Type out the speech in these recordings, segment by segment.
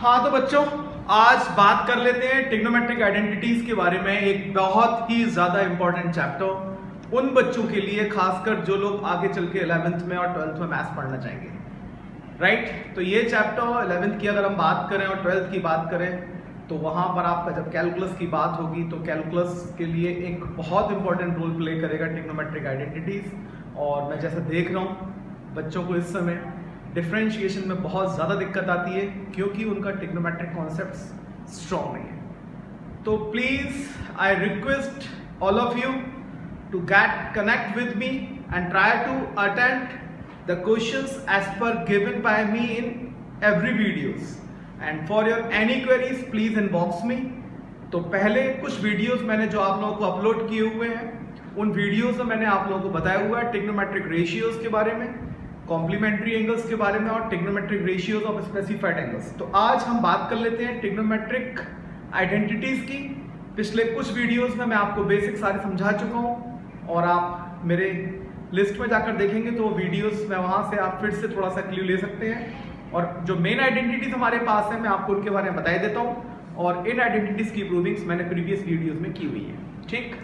हाँ तो बच्चों, आज बात कर लेते हैं ट्रिग्नोमेट्रिक आइडेंटिटीज के बारे में। एक बहुत ही ज्यादा इंपॉर्टेंट चैप्टर उन बच्चों के लिए, खासकर जो लोग आगे चल के 11th में और 12th में मैथ्स पढ़ना चाहेंगे, राइट। तो ये चैप्टर 11th की अगर हम बात करें और 12th की बात करें तो वहां पर आपका जब कैलकुलस की बात होगी तो कैलकुलस के लिए एक बहुत इंपॉर्टेंट रोल प्ले करेगा ट्रिग्नोमेट्रिक आइडेंटिटीज। और मैं जैसा देख रहा हूँ बच्चों को इस समय डिफरेंशिएशन में बहुत ज़्यादा दिक्कत आती है क्योंकि उनका ट्रिग्नोमेट्रिक कॉन्सेप्ट्स स्ट्रॉन्ग नहीं है। तो please I request all of you to get connect with me and try to attend the questions as per given by me in every videos and for your any queries please inbox me. तो पहले कुछ videos मैंने जो आप लोगों को upload किए हुए हैं उन वीडियोस में मैंने आप लोगों को बताया हुआ है ट्रिग्नोमेट्रिक रेशियोज के बारे में, कॉम्प्लीमेंट्री एंगल्स के बारे में और trigonometric ratios of specified angles. तो आज हम बात कर लेते हैं ट्रिग्नोमेट्रिक आइडेंटिटीज की। पिछले कुछ वीडियोस में मैं आपको बेसिक सारे समझा चुका हूं और आप मेरे लिस्ट में जाकर देखेंगे तो वीडियोस में वहां से आप फिर से थोड़ा सा क्लू ले सकते हैं। और जो मेन आइडेंटिटीज हमारे पास है मैं आपको उनके बारे में बता देता हूं और इन आइडेंटिटीज की प्रूविंग्स मैंने प्रीवियस वीडियोस में की हुई है, ठीक।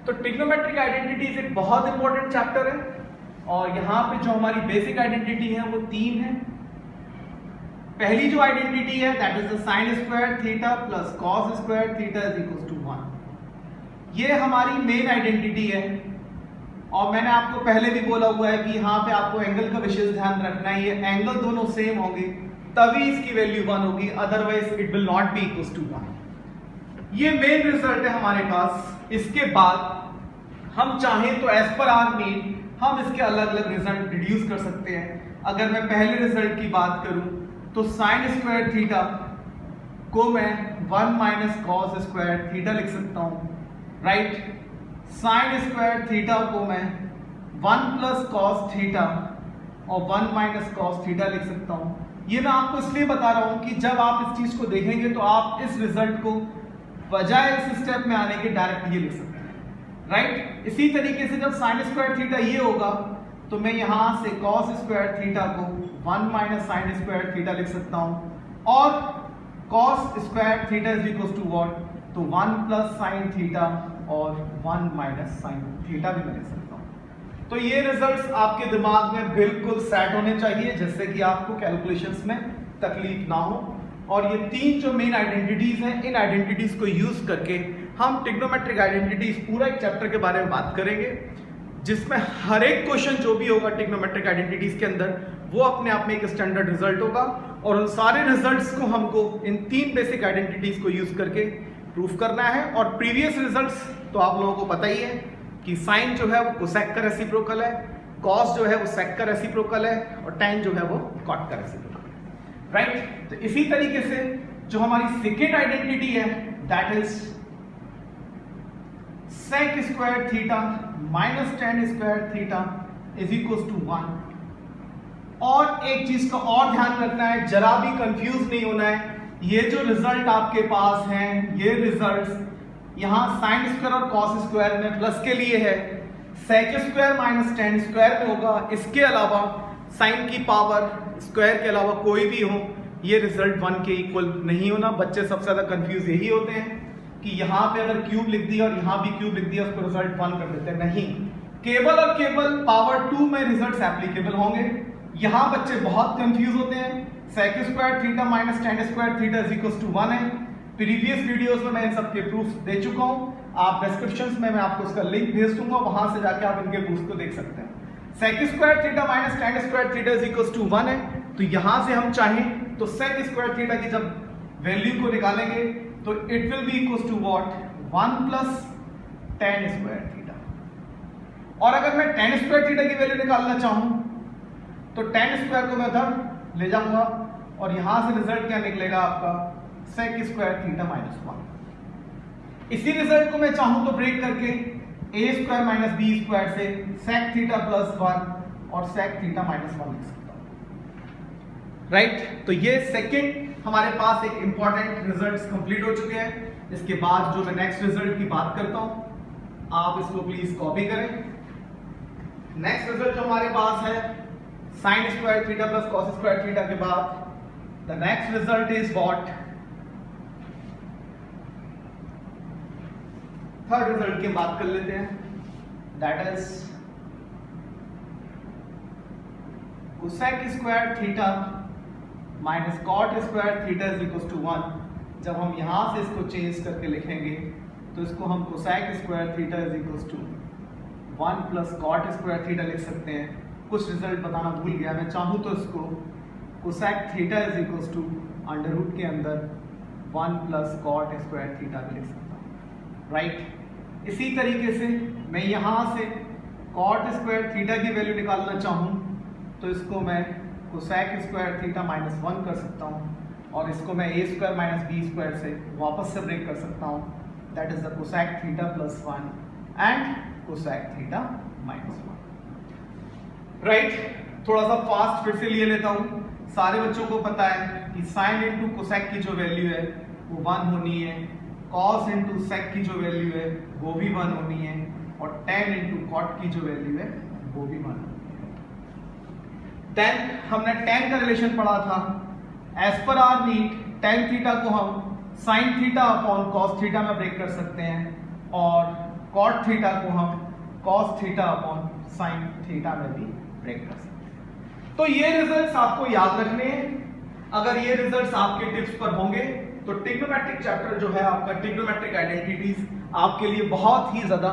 तो ट्रिग्नोमेट्रिक आइडेंटिटीज एक बहुत इंपॉर्टेंट चैप्टर है और यहाँ पे जो हमारी बेसिक आइडेंटिटी है वो तीन है। पहली जो आइडेंटिटी है that is the sine square theta plus cos square theta is equal to 1। ये हमारी मेन आइडेंटिटी है और मैंने आपको पहले भी बोला हुआ है कि यहाँ पे आपको एंगल का विशेष ध्यान रखना है। ये एंगल दोनों सेम होंगे तभी इसकी वैल्यू 1 होगी, otherwise it will not be equal to 1। ये मेन रिजल्ट है हमारे पास। इसके बाद हम चाहें तो एज पर आर नीड हम इसके अलग अलग रिजल्ट डिड्यूस कर सकते हैं। अगर मैं पहले रिजल्ट की बात करूं तो साइन स्क्वायर थीटा को मैं 1 माइनस कॉस स्क्वायर थीटा लिख सकता हूं, राइट। साइन स्क्वायर थीटा को मैं 1 प्लस कॉस थीटा और 1 माइनस कॉस थीटा लिख सकता हूं। ये मैं आपको इसलिए बता रहा हूं कि जब आप इस चीज को देखेंगे तो आप इस रिजल्ट को बजाय इस स्टेप में आने के डायरेक्ट ये लिख सकते हैं, राइट। इसी तरीके से जब साइन स्क्वायर थीटा ये होगा तो मैं यहां से कॉस स्क्वायर थीटा को 1 माइनस साइन स्क्वायर थीटा लिख सकता हूं और cos square theta is equal to what, तो 1 प्लस साइन थीटा और 1 माइनस साइन थीटा भी मैं लिख सकता हूं। तो ये रिजल्ट्स आपके दिमाग में बिल्कुल सेट होने चाहिए जिससे कि आपको कैलकुलेशंस में तकलीफ ना हो। और ये तीन जो मेन आइडेंटिटीज हैं इन आइडेंटिटीज को यूज करके हम ट्रिग्नोमेट्रिक आइडेंटिटीज पूरा एक चैप्टर के बारे में बात करेंगे जिसमें हर एक क्वेश्चन जो भी होगा ट्रिग्नोमेट्रिक आइडेंटिटीज के अंदर वो अपने आप में एक स्टैंडर्ड रिजल्ट होगा और उन सारे रिजल्ट्स को हमको इन तीन बेसिक आइडेंटिटीज को यूज करके प्रूफ करना है। और प्रीवियस रिजल्ट्स तो आप लोगों को पता ही है कि साइन जो है वो कोसेक का रेसिप्रोकल है, कॉस जो है वो सेक का रेसिप्रोकल है और tan जो है वो कॉट का रेसिप्रोकल है, राइट। तो इसी तरीके से जो हमारी सेकेंड आइडेंटिटी है that is sec square theta minus tan square theta is equal to 1। और एक चीज का और ध्यान रखना है, जरा भी कंफ्यूज नहीं होना है। ये जो रिजल्ट आपके पास हैं ये रिजल्ट्स यहाँ साइन स्क्वायर और कॉस स्क्वायर में प्लस के लिए है, sec square minus tan square में होगा। इसके अलावा साइन की पावर स्क्वायर के अलावा कोई भी हो ये रिजल्ट 1 के इक्वल नहीं होना। बच्चे सबसे ज्यादा कंफ्यूज यही होते हैं कि यहाँ पे अगर क्यूब लिख दिया और यहाँ भी क्यूब लिख दिया उसको रिजल्ट 1 कर देते हैं। नहीं, केवल और केवल पावर 2 में रिजल्ट्स एप्लीकेबल होंगे। यहाँ बच्चे बहुत कंफ्यूज होते हैं। sec square theta minus tan square theta is equal to 1 है। प्रीवियस वीडियोस में मैं इन सबके प्रूफ्स दे चुका हूँ। आप डिस्क्रिप्शंस में मैं आपको इसका लिंक भेज दूंगा, वहां से जाके आप इनके प्रूफ्स को देख सकते हैं। sec square theta minus tan square theta is equal to 1 है। तो यहां से हम चाहें तो sec स्क्वायर थीटा की जब वैल्यू को निकालेंगे तो it will be equal to what, 1 plus tan square theta. और अगर मैं tan स्क्वायर थीटा की वैल्यू निकालना चाहूं तो tan स्क्वायर को मैं उधर ले जाऊंगा और यहां से रिजल्ट क्या निकलेगा आपका, sec स्क्वायर थीटा माइनस 1। इसी रिजल्ट को मैं चाहूं तो ब्रेक करके a square minus b square से sec थीटा प्लस 1 और sec थीटा माइनस 1 लिख सकता हूं, राइट। तो ये सेकंड हमारे पास एक इंपॉर्टेंट रिजल्ट्स कंप्लीट हो चुके हैं। इसके बाद जो मैं नेक्स्ट रिजल्ट की बात करता हूं आप इसको प्लीज कॉपी करें। नेक्स्ट रिजल्ट जो हमारे पास है sine square theta plus cos square theta के बाद the next result is what, third result की बात कर लेते हैं, that is cosec square theta minus cot square theta is equal to 1। जब हम यहां से इसको चेंज करके लिखेंगे तो इसको हम cosec square theta is equal to 1 plus cot square theta लिख सकते हैं। कुछ रिजल्ट बताना भूल गया, मैं चाहूँ तो इसको cosec theta is equal to under root के अंदर 1 प्लस कॉट स्क्वायर थीटा भी लिख सकता हूँ, राइट। इसी तरीके से मैं यहाँ से कॉट स्क्वायर थीटा की वैल्यू निकालना चाहूँ तो इसको मैं कोसेक स्क्वायर थीटा माइनस 1 कर सकता हूँ और इसको मैं ए स्क्वायर माइनस बी स्क्वायर से वापस से ब्रेक कर सकता हूँ, that is the cosec theta plus 1 and cosec theta minus 1, right. थोड़ा सा फास्ट फिर से लिए लेता हूँ। सारे बच्चों को पता है कि साइन इंटू कोसेक की जो वैल्यू है वो 1 होनी है, कॉस इंटू सेक की जो वैल्यू है वो भी 1 होनी है और टेन इंटू कॉट की जो वैल्यू है वो भी 1 होनी है। देन हमने टेन का रिलेशन पढ़ा था, as per are need tan theta को हम sine theta upon cos theta में ब्रेक कर सकते हैं और कॉट थीटा को हम cos theta upon sine theta में भी ब्रेक कर सकते हैं। तो ये रिजल्ट्स आपको याद रखने हैं। अगर ये रिजल्ट्स आपके टिप्स पर होंगे तो ट्रिग्नोमेट्रिक चैप्टर जो है आपका ट्रिग्नोमेट्रिक आइडेंटिटीज आपके लिए बहुत ही ज्यादा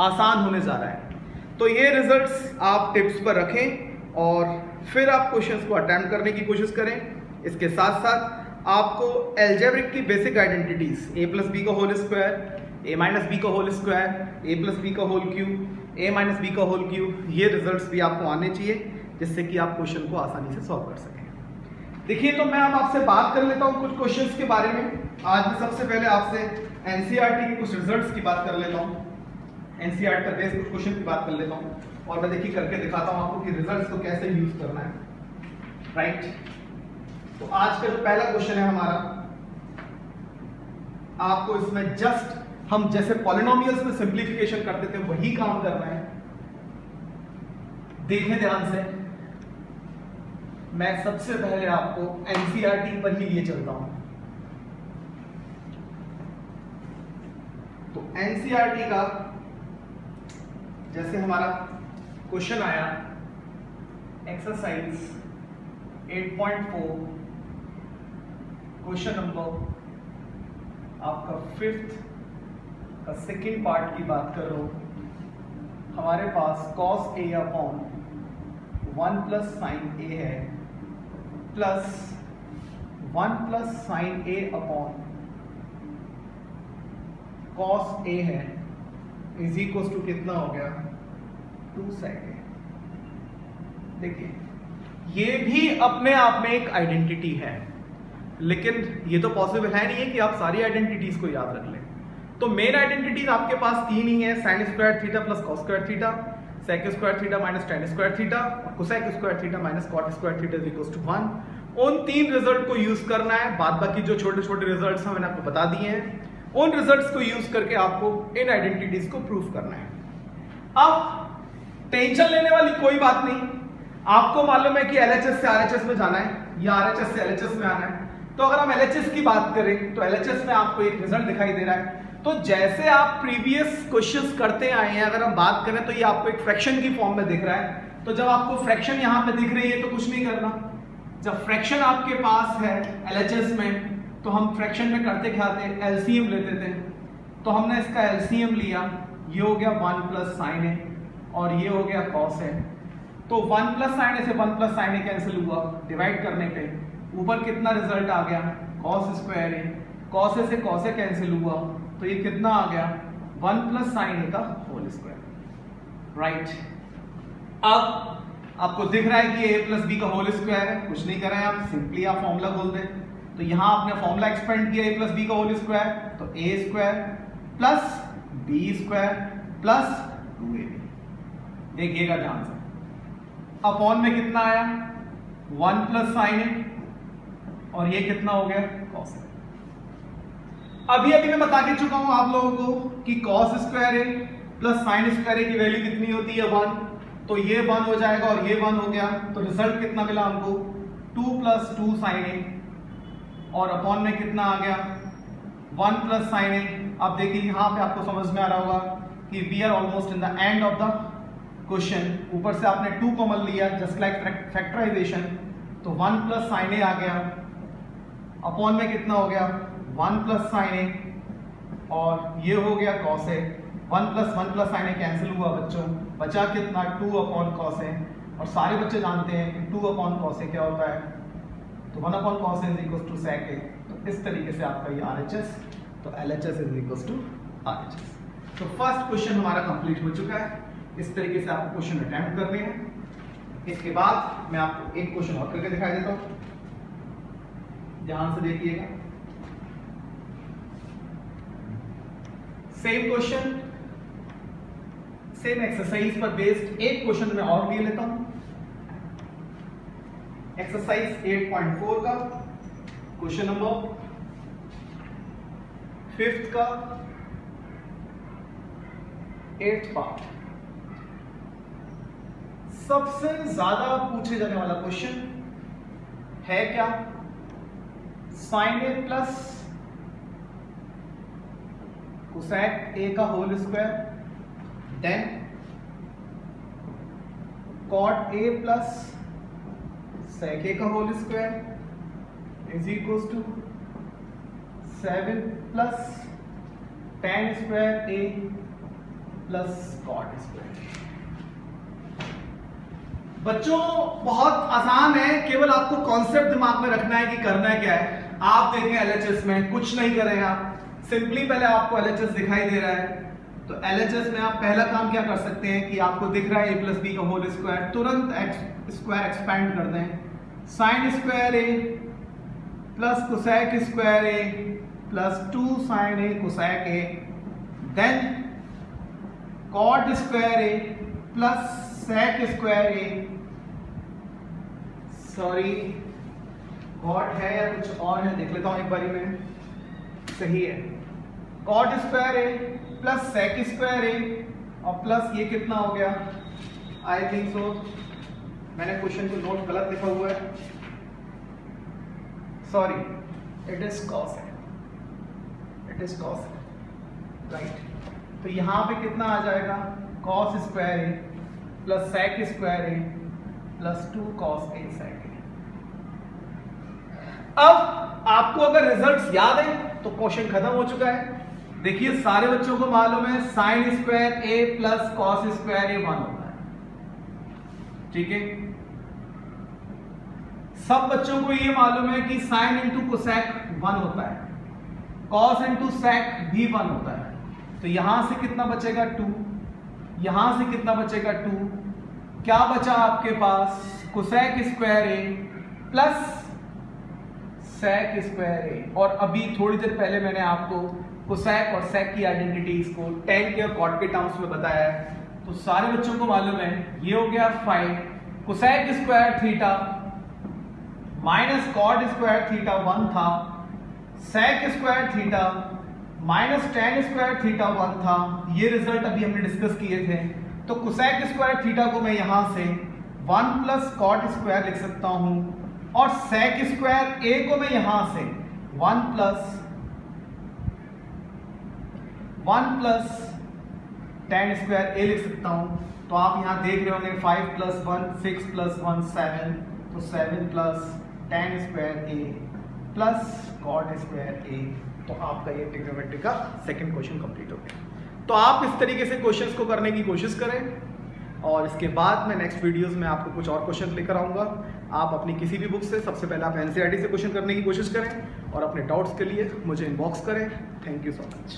आसान होने जा रहा है। तो ये रिजल्ट्स आप टिप्स पर रखें और फिर आप क्वेश्चंस को अटेम्प्ट करने की कोशिश करें। इसके साथ साथ आपको अलजेब्रिक की basic identities a plus B का whole square, a minus B का whole square, a plus B का whole cube, a minus B का होल क्यूब, ये रिजल्ट्स भी आपको आने चाहिए जिससे कि आप क्वेश्चन को आसानी से सॉल्व कर सकें। देखिए, तो मैं अब आपसे बात कर लेता हूँ कुछ क्वेश्चंस के बारे में। आज मैं सबसे पहले आपसे एनसीईआरटी के कुछ रिजल्ट्स की बात कर लेता हूँ, एनसीईआरटी पर बेस्ड कुछ क्वेश्चन की बात कर लेता हूँ और मैं देखिए करके दिखाता हूँ आपको कि रिजल्ट्स को कैसे यूज करना है, राइट। तो आज का जो पहला क्वेश्चन है हमारा, आपको इसमें जस्ट हम जैसे पॉलिनोमियल्स में सिंप्लीफिकेशन करते थे वही काम करना है। देखें ध्यान से, मैं सबसे पहले आपको एनसीईआरटी पर ही लिए चलता हूं। तो एनसीईआरटी का जैसे हमारा क्वेश्चन आया एक्सरसाइज 8.4 क्वेश्चन नंबर आपका 5th का सेकेंड पार्ट की बात कर रहा हूं। हमारे पास cos a upon 1 plus sign a है plus 1 plus sign a upon cos a है इज इक्वल टू कितना हो गया 2 साइन a। देखिए, ये भी अपने आप में एक आइडेंटिटी है, लेकिन ये तो पॉसिबल है नहीं है कि आप सारी आइडेंटिटीज को याद रख लें। तो मेन आइडेंटिटीज आपके पास 3 ही है, sine square theta plus cos square theta, sec square theta minus tan square theta और cosec square theta minus cot square theta is equal to 1। उन 3 रिजल्ट को यूज करना है। बाद बाकी जो छोटे छोटे रिजल्ट्स हैं मैंने आपको बता दिए हैं, उन रिजल्ट्स को यूज करके आपको इन आइडेंटिटीज को प्रूव करना है। अब टेंशन लेने वाली कोई बात नहीं, आपको मालूम है कि एलएचएस से आरएचएस में जाना है या आरएचएस से एलएचएस में आना है। तो अगर हम एलएचएस की बात करें तो एलएचएस में आपको एक रिजल्ट दिखाई दे रहा है। तो जैसे आप प्रीवियस क्वेश्चंस करते आए हैं, अगर हम बात करें तो ये आपको एक फ्रैक्शन की फॉर्म में दिख रहा है। तो जब आपको फ्रैक्शन यहाँ पे दिख रही है तो कुछ नहीं करना। जब फ्रैक्शन आपके पास है एलएचएस में तो हम फ्रैक्शन में करते क्या थे, एलसीएम लेते थे। तो हमने इसका एलसीएम लिया, ये हो गया 1 प्लस साइन ए और ये हो गया कॉस ए। तो 1 प्लस साइन ए से 1 प्लस साइन ए कैंसिल हुआ, डिवाइड करने पे ऊपर कितना रिजल्ट आ गया cos square A, cos A से कॉस ए कैंसिल हुआ तो ये कितना आ गया 1 प्लस साइन ए का होल स्क्वायर, राइट। अब आपको दिख रहा है कि ए प्लस बी का होल स्क्वायर है, कुछ नहीं कर रहे हैं आप, सिंपली आप फॉर्मूला बोल दें। तो यहां आपने फॉर्मूला एक्सपेंड किया ए प्लस बी का होल स्क्वायर, तो A square plus B square plus 2ab। देखिएगा ध्यान से, अपॉन में कितना आया 1 प्लस साइन ए और ये कितना हो गया कॉस ए। अभी मैं बता के चुका हूं आप लोगों को कि cos square A plus sign square ए की वैल्यू कितनी होती है 1, तो ये 1 हो जाएगा और ये 1 हो गया। तो रिजल्ट कितना मिला हमको 2 प्लस 2 साइन ए और अपॉन में कितना आ गया 1 प्लस साइन ए। अब देखिए यहाँ पे आपको समझ में आ रहा होगा कि we are almost in the end of the question. ऊपर से आपने 2 कॉमन लिया जस्ट लाइक फैक्टराइजेशन, तो 1 प्लस साइन ए आ गया, अपॉन में कितना हो गया 1 प्लस साइन ए, और ये हो गया cos A. 1 plus sign A cancel हुआ बच्चों, बचा कितना 2 अपॉन कॉस ए, और सारे बच्चे जानते हैं कि 2 अपॉन कॉस ए क्या होता है, तो 1 upon cos A is equal to sec A. तो इस तरीके से आपका ये RHS, तो LHS is equal to RHS। तो फर्स्ट क्वेश्चन हमारा कंप्लीट हो चुका है। इस तरीके से आपको क्वेश्चन अटेम्प्ट करने हैं। इसके बाद मैं आपको एक क्वेश्चन और करके दिखाई देता हूं, ध्यान से देखिएगा। सेम क्वेश्चन, सेम एक्सरसाइज पर बेस्ड एक क्वेश्चन मैं और ले लेता हूं। एक्सरसाइज 8.4 का क्वेश्चन नंबर 5th का 8th पार्ट। सबसे ज्यादा पूछे जाने वाला क्वेश्चन है क्या, sine A plus cosec A का whole square, then cot A plus sec A का whole square is equal to 7 plus tan square A plus cot square. बच्चों बहुत आसान है, केवल आपको कॉन्सेप्ट दिमाग में रखना है कि करना क्या है। आप देखें LHS में कुछ नहीं करें आप, सिंपली पहले आपको LHS दिखाई दे रहा है, तो LHS में आप पहला काम क्या कर सकते हैं कि आपको दिख रहा है a प्लस बी का होल स्क्वायर, तुरंत स्क्वायर एक्सपेंड कर दें। Sine square A plus cosec square A plus 2 sine A cosec A, then cot square A plus sec square A, sorry cot है या कुछ और है देख लेता हूं एक बारी में, सही है, cot square A plus sec square ए, और प्लस ये कितना हो गया, आई थिंक सो मैंने क्वेश्चन को नोट गलत लिखा हुआ है, सॉरी इट इज कॉस है, इट इज कॉस है, राइट। तो यहां पे कितना आ जाएगा cos square A plus sec square A plus 2 cos A सेक ए। अब आपको अगर रिजल्ट्स याद है तो क्वेश्चन खत्म हो चुका है। देखिए सारे बच्चों को मालूम है sine square A plus cos square ए 1 होता है, ठीक है। सब बच्चों को ये मालूम है कि साइन इंटू कोसेक 1 होता है, कॉस इंटू सेक भी 1 होता है। तो यहां से कितना बचेगा 2, यहां से कितना बचेगा 2, क्या बचा आपके पास cosec square A plus sec square ए। और अभी थोड़ी देर पहले मैंने आपको कोसेक और सेक की आइडेंटिटीज को tan के और cot के टर्म्स में बताया है, तो सारे बच्चों को मालूम है ये हो गया 5 cosec square theta minus cot square theta 1 था, sec square theta minus tan square theta 1 था। ये रिजल्ट अभी हमने डिस्कस किए थे। तो कोसेक स्क्वायर थीटा को मैं यहां से 1 प्लस कॉट स्क्वायर लिख सकता हूं, और सेक स्क्वायर ए को मैं यहां से 1 प्लस tan स्क्वायर ए लिख सकता हूं। तो आप यहां देख रहे होंगे 5 प्लस 1 6 प्लस 1 7, तो 7 plus tan square A plus cot square ए। तो आपका ये ट्रिग्नोमेट्री का सेकंड क्वेश्चन कंप्लीट हो गया। तो आप इस तरीके से क्वेश्चंस को करने की कोशिश करें, और इसके बाद मैं नेक्स्ट वीडियोस में आपको कुछ और क्वेश्चन लेकर आऊँगा। आप अपनी किसी भी बुक से सबसे पहले आप NCERT से क्वेश्चन करने की कोशिश करें, और अपने डाउट्स के लिए मुझे इनबॉक्स करें। Thank you so much.